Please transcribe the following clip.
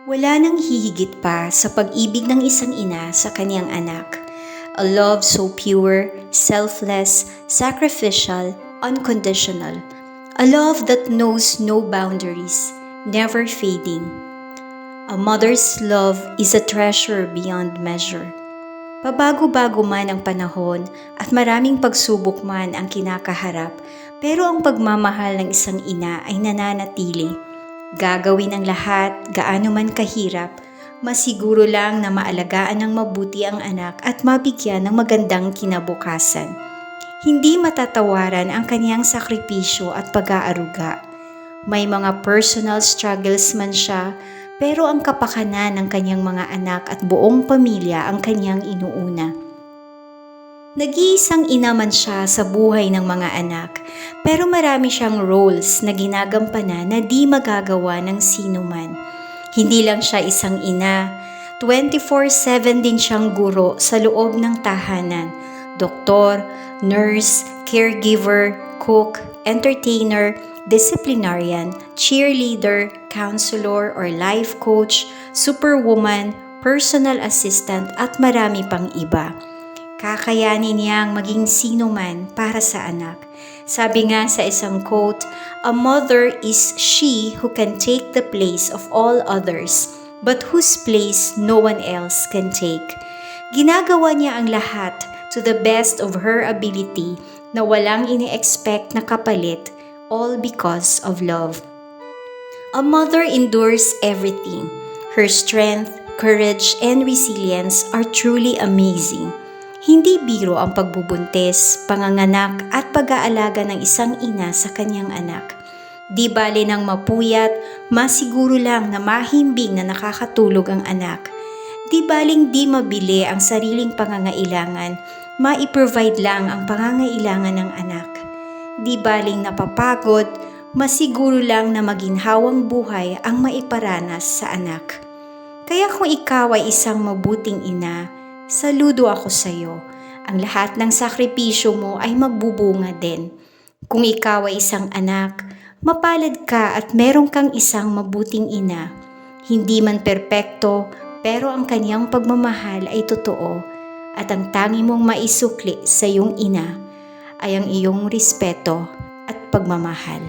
Wala nang hihigit pa sa pag-ibig ng isang ina sa kanyang anak. A love so pure, selfless, sacrificial, unconditional. A love that knows no boundaries, never fading. A mother's love is a treasure beyond measure. Pabago-bago man ang panahon at maraming pagsubok man ang kinakaharap, pero ang pagmamahal ng isang ina ay nananatili. Gagawin ang lahat, gaano man kahirap, masiguro lang na maalagaan ng mabuti ang anak at mabigyan ng magandang kinabukasan. Hindi matatawaran ang kaniyang sakripisyo at pag-aaruga. May mga personal struggles man siya, pero ang kapakanan ng kanyang mga anak at buong pamilya ang kanyang inuuna. Nag-iisang ina man siya sa buhay ng mga anak, pero marami siyang roles na ginagampanan na di magagawa ng sino man. Hindi lang siya isang ina, 24/7 din siyang guro sa loob ng tahanan. Doktor, nurse, caregiver, cook, entertainer, disciplinarian, cheerleader, counselor or life coach, superwoman, personal assistant at marami pang iba. Kakayanin niyang maging sino man para sa anak. Sabi nga sa isang quote, "A mother is she who can take the place of all others, but whose place no one else can take." Ginagawa niya ang lahat to the best of her ability na walang ini-expect na kapalit, all because of love. A mother endures everything. Her strength, courage, and resilience are truly amazing. Hindi biro ang pagbubuntis, panganganak at pag-aalaga ng isang ina sa kanyang anak. Di bale nang mapuyat, masiguro lang na mahimbing na nakakatulog ang anak. Di baling di mabili ang sariling pangangailangan, mai-provide lang ang pangangailangan ng anak. Di baling napapagod, masiguro lang na maginhawang buhay ang maiparanas sa anak. Kaya kung ikaw ay isang mabuting ina, saludo ako sa iyo. Ang lahat ng sakripisyo mo ay magbubunga din. Kung ikaw ay isang anak, mapalad ka at meron kang isang mabuting ina. Hindi man perpekto, pero ang kanyang pagmamahal ay totoo at ang tangi mong maisukli sa iyong ina ay ang iyong respeto at pagmamahal.